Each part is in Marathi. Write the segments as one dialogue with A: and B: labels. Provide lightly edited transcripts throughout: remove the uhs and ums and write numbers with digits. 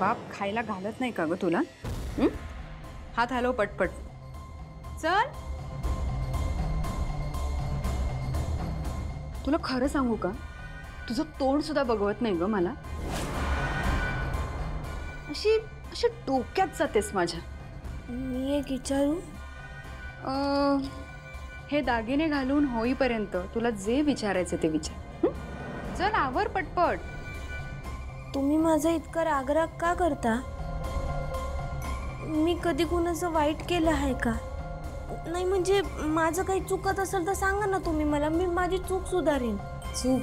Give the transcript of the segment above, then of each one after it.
A: बाप खायला घालत नाही का ग तुला? हात हलव पटपट. चल. तुला खरं सांगू का, तुझं तोंड सुद्धा बघवत नाही ग मला. अशी अशी डोक्यात जातेस माझ्या.
B: मी एक विचारू?
A: हे दागिने घालून होईपर्यंत तुला जे विचारायचं ते विचार. चल आवर पटपट.
B: तुम्ही माझा इतका रागराग का करता? मी कधी कुणाचं वाईट केलं आहे का? नाही म्हणजे माझं काही चुकत असेल तर सांगा ना तुम्ही मला, मी माझी चूक सुधारेन.
A: चूक?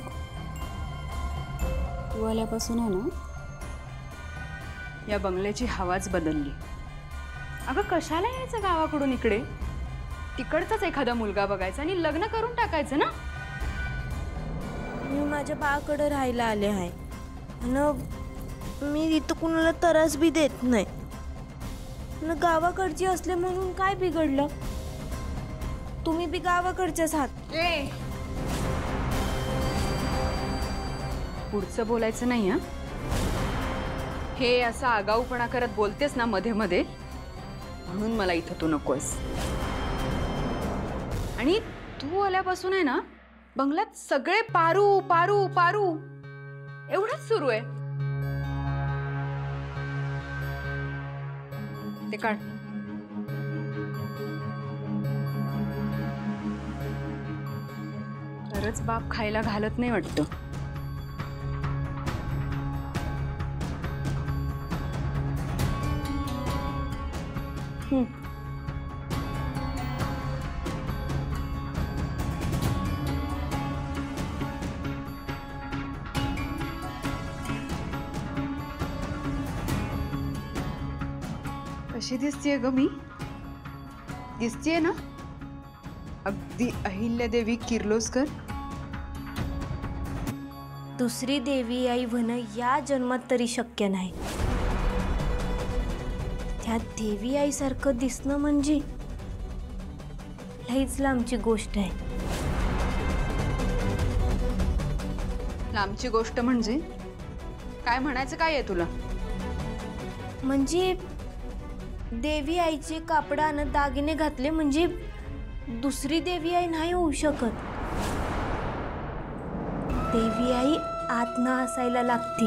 A: तू आल्यापासून आहे ना या बंगल्याची हवाच बदलली. अगं कशाला यायचं गावाकडून इकडे? तिकडचाच एखादा मुलगा बघायचा आणि लग्न करून टाकायचं ना.
B: मी माझ्या बाळाकडे राहायला आले आहे आणि मी इथं कुणाला त्रास बी देत नाही. न गावाकडची असले म्हणून काय बिघडलं? तुम्ही बी गावाकडच्याच आहात.
A: पुढचं बोलायचं नाही हं. हे असं आगाऊपणा करत बोलतेस ना मध्ये मध्ये, म्हणून मला इथं तू नकोस. आणि तू आल्यापासून आहे ना बंगल्यात सगळे पारू पारू पारू एवढंच सुरू आहे. ते काढ. खरंच बाप खायला घालत नाही वाटतं. कशी दिसतीये ग मी? दिसतीये ना अगदी अहिल्यादेवी किर्लोस्कर.
B: दुसरी देवी आई होणं या जन्मात तरी शक्य नाही. त्या देवी आईसारखं दिसणं म्हणजे लईच लांबची गोष्ट आहे.
A: लांबची गोष्ट म्हणजे काय म्हणायचं काय आहे तुला?
B: म्हणजे देवी आईचे कापडानं दागिने घातले म्हणजे दुसरी देवी आई नाही होऊ शकत. देवी आई आत्मा असायला लागते.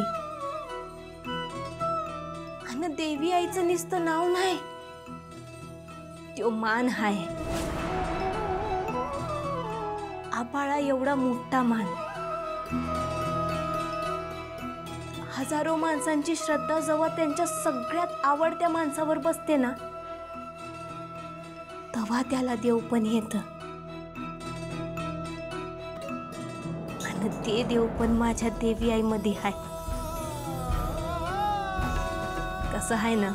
B: आणि देवी आईचं नुसतं नाव नाही, तो मान आहे. आभाळा एवढा मोठा मान. हजारो माणसांची श्रद्धा जेव्हा त्यांच्या सगळ्यात आवडत्या माणसावर बसते ना, तेव्हा त्याला देव पण येतं. आणि ते देव पण माझ्या देवी आईमध्ये आहे. कसं आहे ना,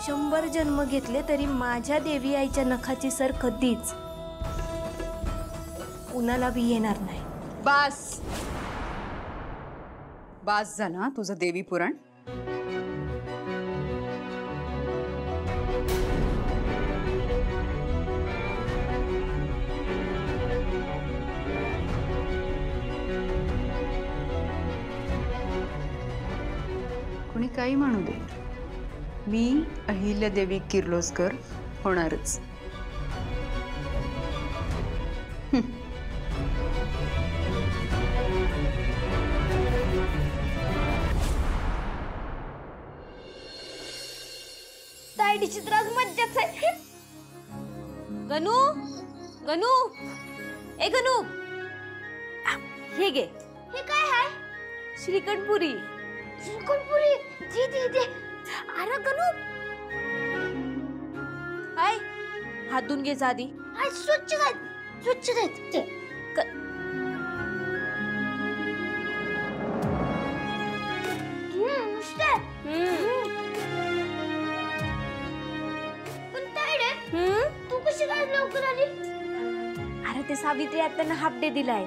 B: 100 जन्म घेतले तरी माझ्या देवी आईच्या नखाची सर कधीच कुणाला बी येणार नाही.
A: बास बास झालं तुझं देवी पुराण. कोणी काही म्हणू दे, मी अहिल्यादेवी किर्लोस्कर होणारच.
B: ताईडीची तर आज मज्जाच आहे. गणू, गणू, ए गणू, हे घे. हे काय आहे? श्रीखंडपुरी. श्रीखंडपुरी दे दे दे. अरे गणू, हाय हात धुवून घे आधी. हाय स्वच्छ घाल, स्वच्छ घाल. तू कशी काय लवकर आली? अरे ते सावित्री आत्यानं हाफ डे दिलाय.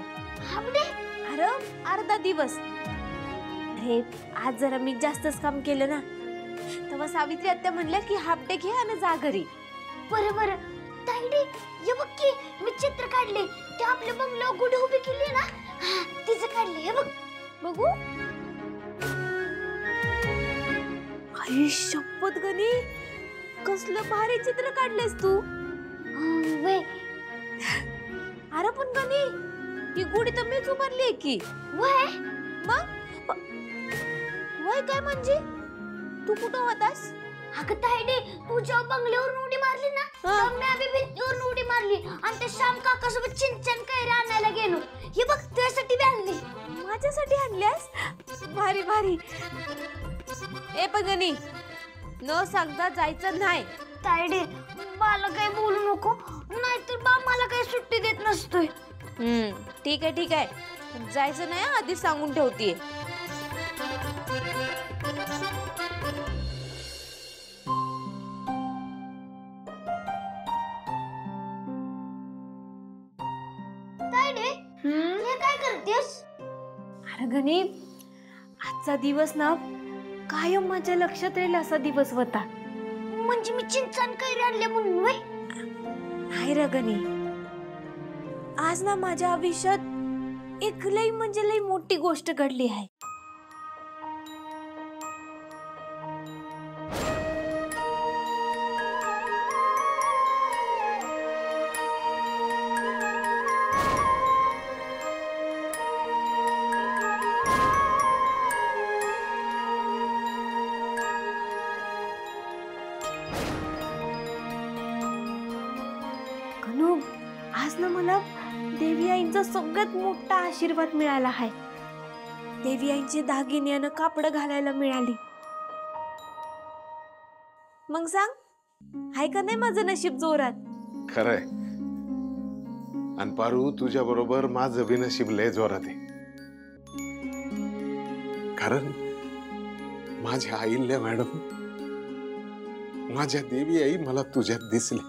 B: Half day? अरे अर्धा दिवस. अरे आज जरा मी जास्तच काम केलं ना, तेव्हा सावित्री आत्या म्हणल्या की हाफ डे घे आणि जा घरी. बरं बरं. ताईडे ये बघ की मी चित्र काढले. ते आपल्या बंगल्यावर गुढी उभी केली ना, तिचं काढले. हे बघ. बघू. आई शपथ गणी, कसलं भारी चित्र काढलेस तू. वे अरे पण गणी, ही गुढी तर मीच उभारली की. वय मग वय काय म्हणजे तू कुठं होतास?
C: अगं तायडे, तू जेव्हा बंगल्यावरून उडी मारली ना, तेव्हा मी आधी भिंतीवरून उडी मारली आणि ते श्याम काकासोबत चिंचन कैरी आणायला गेलो. हे बघ तुझ्यासाठी बी आणली.
B: माझ्यासाठी आणल्यास? भारी भारी. ए पण गणी, न सांगता जायचं नाही.
C: तायडे, मला काही बोलू नको, नाहीतर बा मला काही सुट्टी देत नसतोय.
B: ठीक आहे ठीक आहे, जायचं नाही आधीच सांगून ठेवतीये.
C: तायडे, हे काय करतेस?
B: अरे गणी, आजचा दिवस ना कायम माझ्या लक्षात राहील असा दिवस होता.
C: म्हणजे मी चिंचन कैरी आणले म्हणून वय?
B: नाही रे गणी, आज ना माझ्या आयुष्यात एक लई म्हणजे लई मोठी गोष्ट घडली आहे. आज ना मला देवी आईंचा सगळ्यात मोठा आशीर्वाद मिळाला आहे. देवी आईंचे दागिने आणि कापड घालायला मिळाली. मग सांग, हाय का नाही माझं नशीब जोरात?
D: खरंय. आणि पारू, तुझ्या बरोबर माझं बी नशीब लय जोरात आहे. कारण माझ्या आईल्या मॅडम, माझ्या देवी आई मला तुझ्यात दिसली.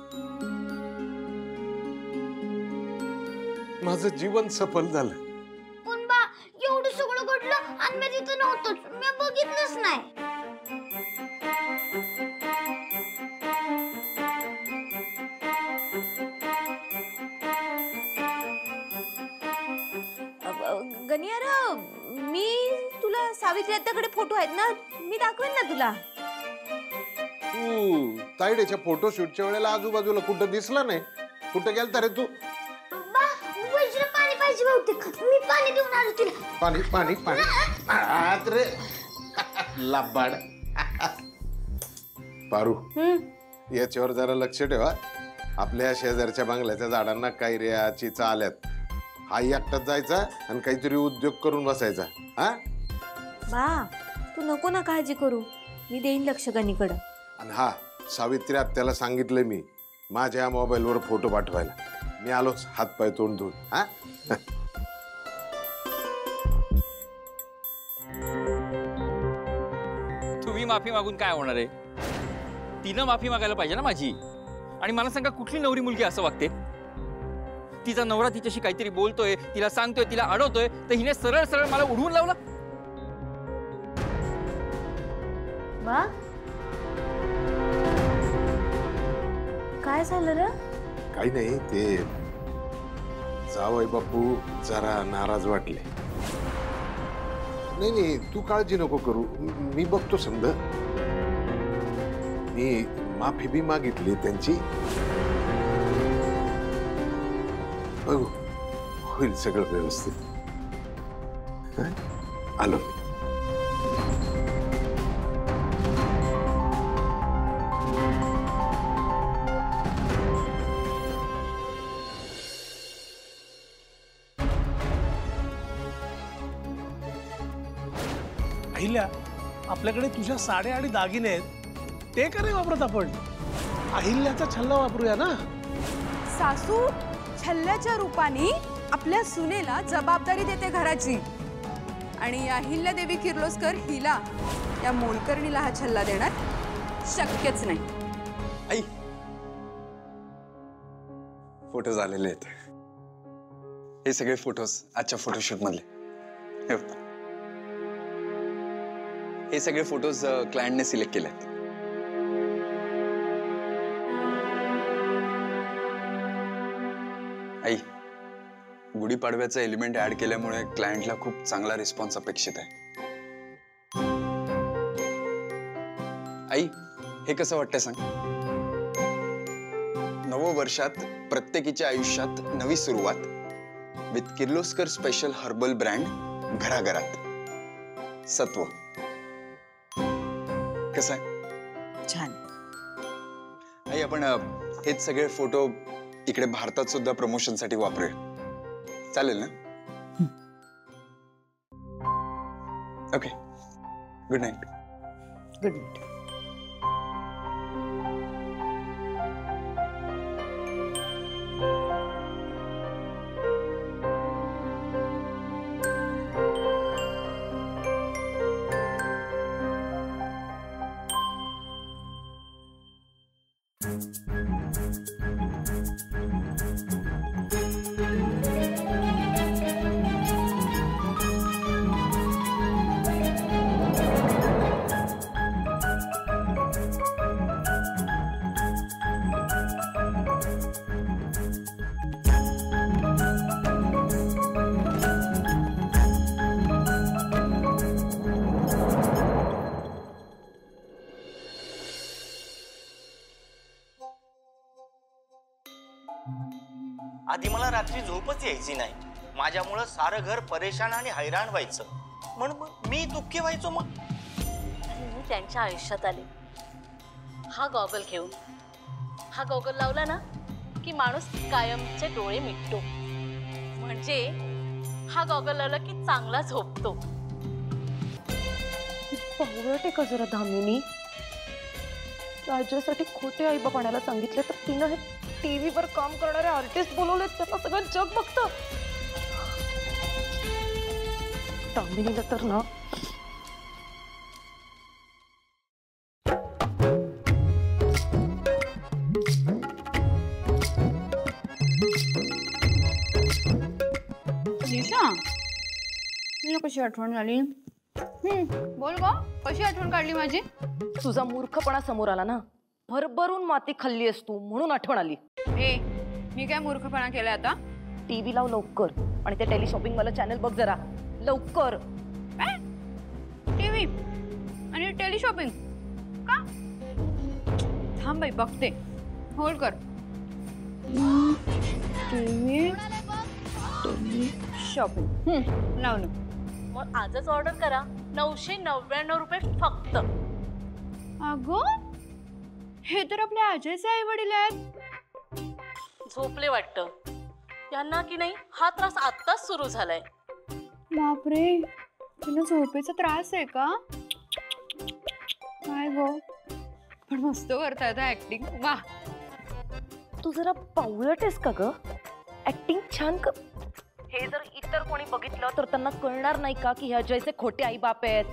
D: माझं जीवन सफल झालं.
C: पण बा, एवढं सगळं घडलं आणि मी तिथं नव्हतोच, मी बघितलंच नाही.
B: गणी, अरे मी तुला सावित्री आत्याकडे फोटो आहेत ना, मी दाखवेन ना तुला.
D: तू तायडेच्या फोटोशूटच्या वेळेला आजूबाजूला कुठं दिसला नाही? कुठं गेलता रे तू?
C: पाणी पाहिजे बहुतेक, मी पाणी देऊन आलो तिला.
D: पाणी पाणी पाणी. आत रे लाबाड. पारू, याच्यावर जरा लक्ष ठेवा. आपल्या शेजारच्या बांगल्याच्या झाडांना कैऱ्या चिचा आल्यात. हा एकटाच जायचा आणि काहीतरी उद्योग करून बसायचा. हा
B: बा, तू नको ना काळजी करू, मी देईन लक्ष गणीकडं.
D: आणि हा, सावित्री आत्याला सांगितलंय मी माझ्या मोबाईलवर फोटो पाठवायला. मी आलोच हात पाय तोंड धुवून. हा
E: तुम्ही माफी मागून काय होणार आहे? तिनं माफी मागायला पाहिजे ना माझी. आणि मला सांगा, कुठली नवरी मुलगी असं वागते? तिचा नवरा तिच्याशी काहीतरी बोलतोय, तिला सांगतोय, तिला अडवतोय, तर हिने सरळ सरळ मला उडवून लावला.
B: बा, काय झालं रे?
D: काही नाही, ते जावई बापू जरा नाराज वाटले. नाही नाही, तू काळजी नको करू, मी बघतो समज. मी माफी बी मागितली त्यांची. बघू, होईल सगळं व्यवस्थित. आलो.
F: अहिल्या, आपल्याकडे तुझ्या साड्या आणि दागिने आहेत, ते का नाही वापरत आपण? अहिल्याचा छल्ला वापरूया ना.
A: सासू छल्ल्याच्या रूपाने आपल्या सुनेला जबाबदारी देते घराची, आणि अहिल्यादेवी किर्लोस्कर हिला, या मोलकर्णीला हा छल्ला देणार शक्यच नाही.
G: आई, फोटो झालेले आहेत. हे सगळे फोटोज आजच्या फोटोशूट मधले. हे सगळे फोटोज क्लायंटने सिलेक्ट केलेत. आई, गुढीपाडव्याचा एलिमेंट ऍड केल्यामुळे क्लायंटला खूप चांगला रिस्पॉन्स अपेक्षित आहे. आई हे कसं वाटतं सांग? नवं वर्षात प्रत्येकीच्या आयुष्यात नवी सुरुवात with Kirloskar special herbal brand घराघरात सत्व. कसं आहे?
A: छान.
G: आई आपण हेच सगळे फोटो इकडे भारतात सुद्धा प्रमोशनसाठी वापरूया, चालेल ना? Okay, good night.
A: Good night.
H: आधी मला रात्री झोपच यायची नाही. माझ्यामुळं सारं घर परेशान आणि हैराण व्हायचं. म्हणून मी दुःखी व्हायचो. मग
I: मी त्यांच्या आयुष्यात आले. हा गॉगल घेऊन, हा गॉगल लावला ना की माणूस कायमचे डोळे मिटतो. म्हणजे हा गॉगल लावला की चांगला झोपतो.
B: पावळटे का जरा धामिनी. राज्यासाठी खोटे आई बाप आणायला सांगितले तर तिनं हे टीव्हीवर काम करणारे आर्टिस्ट बोलवले, त्यांना सगळं जग बघतं. धामिनीला तर ना
A: निशा, तुला कशी आठवण झाली? बोल ग, कशी आठवण काढली माझी?
B: तुझा मूर्खपणा समोर आला ना. भरभरून माती खाल्ली आहेस तू, म्हणून आठवण आली.
A: ए, मी काय मूर्खपणा केलाय आता?
B: टीव्ही लाव लवकर आणि ते टेलिशॉपिंग वाला चॅनल बघ जरा लवकर.
A: टीव्ही आणि टेलिशॉपिंग का? थांब बाई, बघते. होल्ड कर. टीव्ही टेलिशॉपिंग लावलं.
I: मग आजच ऑर्डर करा. 999 रुपये फक्त.
A: अगं, हे तर आपल्या अजयचे आई वडील आहेत.
I: झोपले वाटतं. यांना की नाही हा त्रास आत्ताच सुरू झालाय.
A: बापरे, तुला झोपेचा त्रास आहे का? काय गो, पण मस्त करतायत ऍक्टिंग. वा,
B: तू जरा पावळट आहेस का ग? ऍक्टिंग छान कर. हे जर इतर कोणी बघितलं तर त्यांना कळणार नाही का की हे अजयचे खोटे आई बाप आहेत?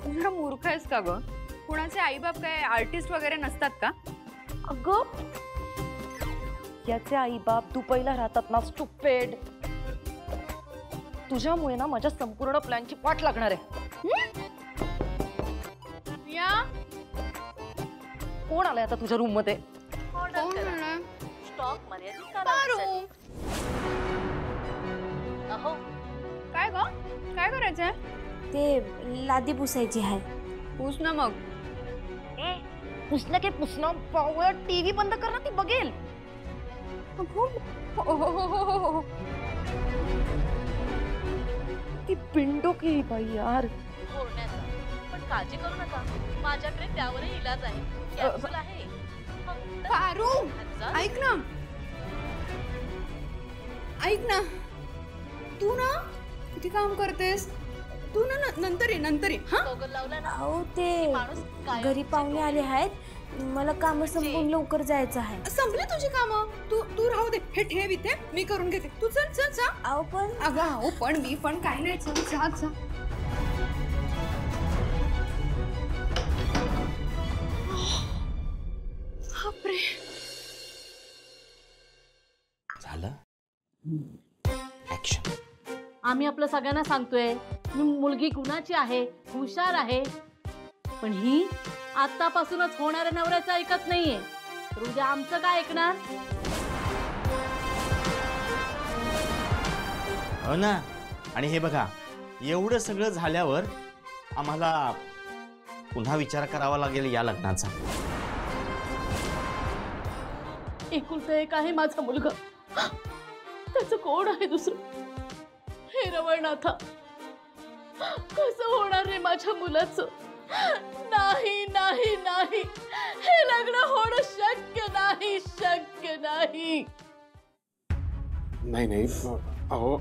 A: तू जरा मूर्ख आहेस का ग? कुणाचे आई बाप काय आर्टिस्ट वगैरे नसतात का?
B: अगं, याचे आई बाप दुबईला राहतात ना, स्टुपिड. तुझ्यामुळे ना माझ्या संपूर्ण प्लॅनची वाट लागणार आहे.
A: या,
B: कोण आलंय आता तुझ्या रूम मध्ये?
I: ऑर्डर करा. स्टॉक मर्यादित कालावधीसाठी. अहो,
A: काय ग, काय करायचंय?
C: ते लादी पुसायची आहे.
A: पूस ना मग.
B: पुसणं की पुसणं, पावळट. टीव्ही बंद कर ना, ती बघेल. ती पिंडो की बाई यार.
I: बोलण्याचा पण काळजी करू नका. माझ्याकडे त्यावरही इलाज आहे. कॅप्सूल आहे. फक्त
A: पारू,
I: 1000
A: ऐक ना, ऐक ना. तू ना किती काम करतेस. तू ना नंतर ये, नंतर ये. हा,
I: गॉगल लावला ना
C: अहो ते
I: माणूस कायमचे
C: घरी पाहुणे आले आहेत. मला काम संपून लवकर जायचं आहे.
A: संपली तुझी कामं. तू राहू दे. हे ठेव इथे, मी करून घेते. तू चल चल जा.
C: अहो पण
A: अगं हो, पण मी पण काही नाही. चल जा जा. बापरे,
H: झालं. ऍक्शन.
I: आम्ही आपलं सगळ्यांना सांगतोय मुलगी कुणाची आहे, हुशार आहे. पण ही आतापासूनच होणाऱ्या नवऱ्याचं ऐकत नाहीये. तर उद्या आमचं काय ऐकणार?
J: हो ना. आणि हे बघा, एवढं सगळं झाल्यावर आम्हाला पुन्हा विचार करावा लागेल या लग्नाचा.
I: एकुलता एक आहे माझा मुलगा, त्याचं कोण आहे दुसरं? हे रवळनाथा, कसं होणार रे माझ्या मुलाचं? नाही नाही नाही, हे लग्न होणं शक्य नाही, शक्य नाही.
D: नाही नाही अहो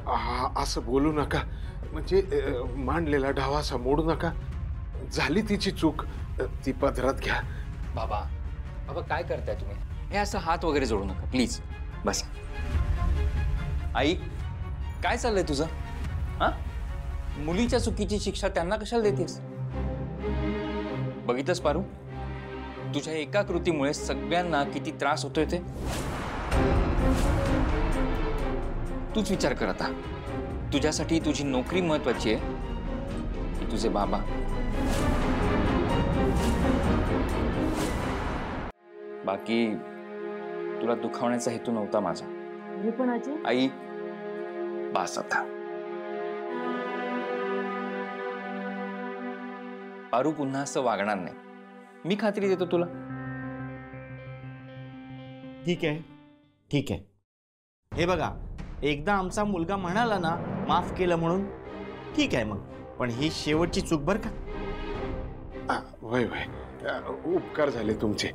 D: असं बोलू नका. म्हणजे मांडलेला डाव असा मोडू नका. झाली तिची चूक, ती पदरात घ्या.
E: बाबा बाबा काय करताय तुम्ही? हे असं हात वगैरे जोडू नका प्लीज. बस. आई काय चाललंय तुझं? हा, मुलीच्या चुकीची शिक्षा त्यांना कशाला देतेस? बघितलंस पारू, तुझ्या एका कृतीमुळे सगळ्यांना किती त्रास होतोय ते. तूच विचार कर आता. तुझ्यासाठी तुझी नोकरी महत्वाची आहे की तुझे बाबा? बाकी तुला दुखावण्याचा हेतू नव्हता माझा.
I: पण अजय,
E: आई बास आता. पारू पुन्हा असं वागणार नाही, मी खात्री देतो तुला.
J: ठीक आहे, ठीक आहे. हे बघा, एकदा आमचा मुलगा म्हणाला ना माफ केलं म्हणून, ठीक आहे मग. पण ही शेवटची चूक बर का?
D: वय वय, उपकार झाले तुमचे.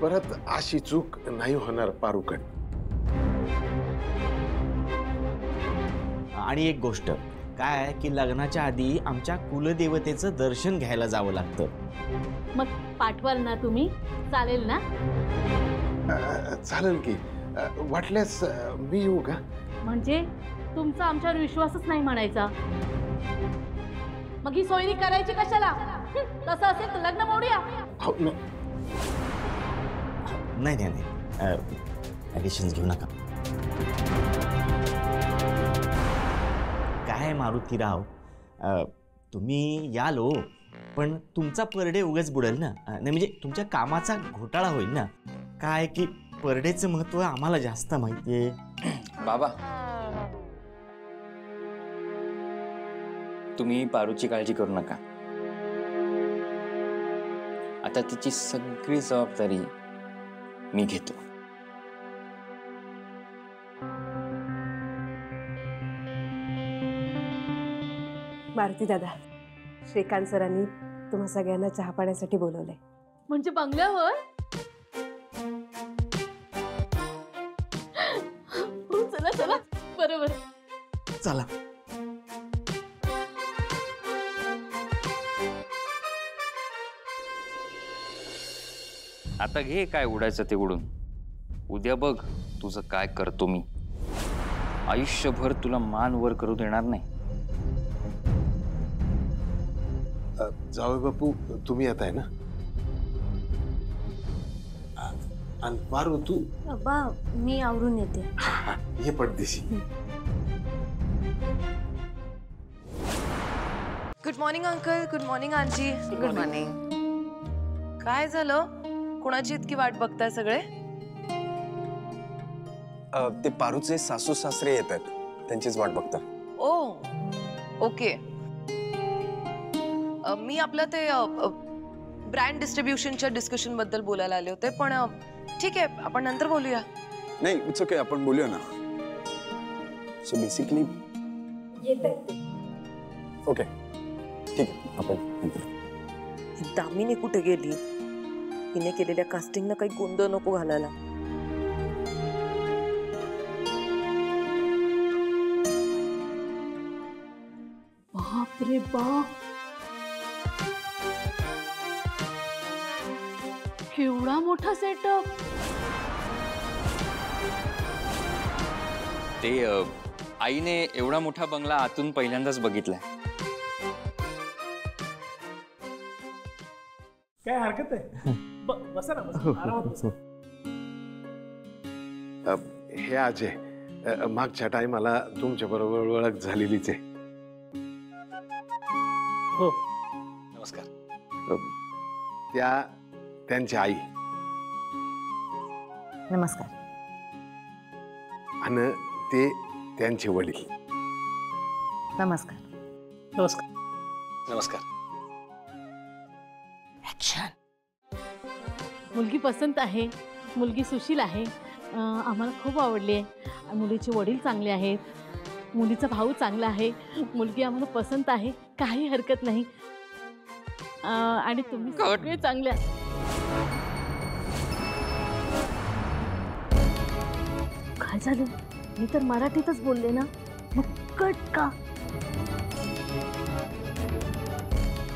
D: परत अशी चूक नाही होणार पारूकड.
J: आणि एक गोष्ट काय आहे की लग्नाच्या आधी आमच्या कुलदेवतेचं दर्शन घ्यायला जावं लागतं.
I: मग पाठवाल ना तुम्ही? चालेल ना?
D: चालेल की. वाटल्यास मी येऊ का?
I: म्हणजे तुमचा आमच्यावर विश्वासच नाही म्हणायचा. मग ही सोयरी करायची कशाला? तसं असेल तर लग्न मोडूया.
J: नाही नाही नाही, ॲडिशन्स घेऊ नका. काय मारुतीराव, तुम्ही याल हो, पण तुमचा परडे उगाच बुडेल ना. नाही म्हणजे तुमच्या कामाचा घोटाळा होईल ना. काय की परडेचं महत्व आम्हाला जास्त माहितीये.
E: बाबा तुम्ही पारूची काळजी करू नका. आता तिची सगळी जबाबदारी मी घेतो.
K: मारुती दादा, श्रीकांत सरांनी तुम्हा सगळ्यांना चहा पाण्यासाठी बोलवलंय.
I: म्हणजे बंगल्यावर? चला चला, बरोबर.
J: चला.
E: आता घे काय उडायचं ते उडून. उद्या बघ तुझं काय करतो मी. आयुष्यभर तुला मान वर करू देणार नाही.
D: जावई बापू, तुम्ही येत आहे ना? आणि पारू तू?
B: बाबा मी आवरून येते.
D: हे पडदेशी.
K: Good morning uncle. Good morning aunty. Good morning. काय झालं? कोणाची इतकी वाट बघताय सगळे?
G: ते पारूचे सासू सासरे येत आहेत, त्यांचीच वाट बघता.
K: ओ ओके. मी आपलं ते ब्रँड डिस्ट्रीब्युशनच्या डिस्कशन बद्दल बोलायला आले होते, पण ठीक आहे आपण नंतर बोलूया.
G: नाही इट्स ओके, आपण बोलूया ना. सो बेसिकली ओके ठीक आहे, आपण
K: दामिनी कुठे गेली? हिने केलेल्या कास्टिंगला काही गोंधळ नको घालायला.
I: बाप रे बाप, केवढा मोठा सेटअप.
E: ते आईने एवढा मोठा बंगला आतून पहिल्यांदाच बघितलाय.
F: काय हरकत आहे? बसा ना, बसा. आरामात बसा.
D: हे अजय, मागच्या टायमाला तुमच्या बरोबर ओळख झालेलीच आहे.
F: हो
E: नमस्कार.
D: त्यांची आई.
K: नमस्कार.
D: आणि ते त्यांचे वडील.
K: नमस्कार.
F: नमस्कार.
E: नमस्कार.
J: छान.
I: मुलगी पसंत आहे, मुलगी सुशील आहे, आम्हाला खूप आवडली आहे. मुलीचे वडील चांगले आहेत, मुलीचा भाऊ चांगला आहे, मुलगी आम्हाला पसंत आहे, काही हरकत नाही. आणि तुम्ही सगळे चांगले आहात. काय झालं? मी तर मराठीतच बोलले ना, मग कट का?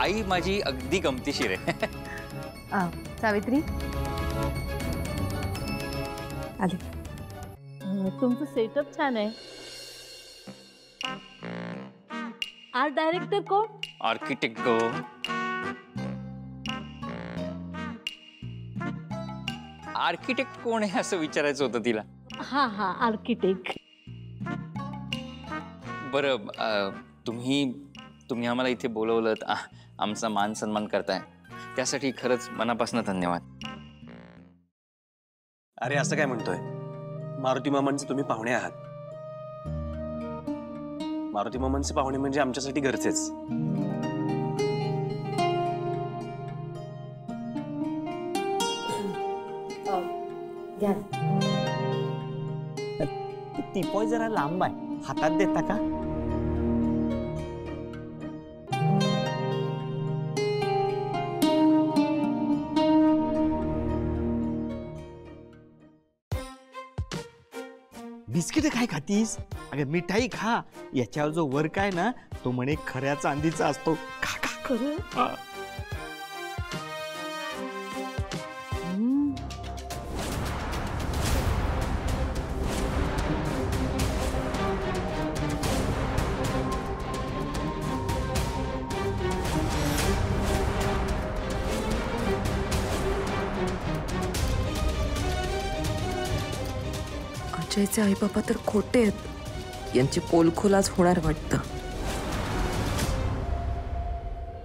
E: आई माझी अगदी गमतीशीर आहे.
A: सावित्री आली.
I: तुमचं सेटअप छान आहे. आर्ट डायरेक्टर कोण?
E: आर्किटेक्ट गो. आर्किटेक्ट कोण आहे असं विचारायचं होतं तिला.
I: हा हा, आर्किटेक्ट.
E: बरं, तुम्ही आम्हाला इथे बोलवलं, आमचा मान सन्मान करताय, त्यासाठी खरंच मनापासून धन्यवाद.
L: अरे असं काय म्हणतोय? मारुती मामांचे तुम्ही पाहुणे आहात. मारुती मामांचे पाहुणे म्हणजे आमच्यासाठी घरचेच.
J: टिपॉय जरा लांब आहे, हातात देता का? बिस्किट काय खातीस? अगं मिठाई खा. याच्यावर जो वर्क आहे ना, तो म्हणे खऱ्या चांदीचा असतो. खा खा.
I: खरं?
K: अजयचे आई बाबा तर खोटे आहेत. यांची पोलखोल आज होणार वाटतं.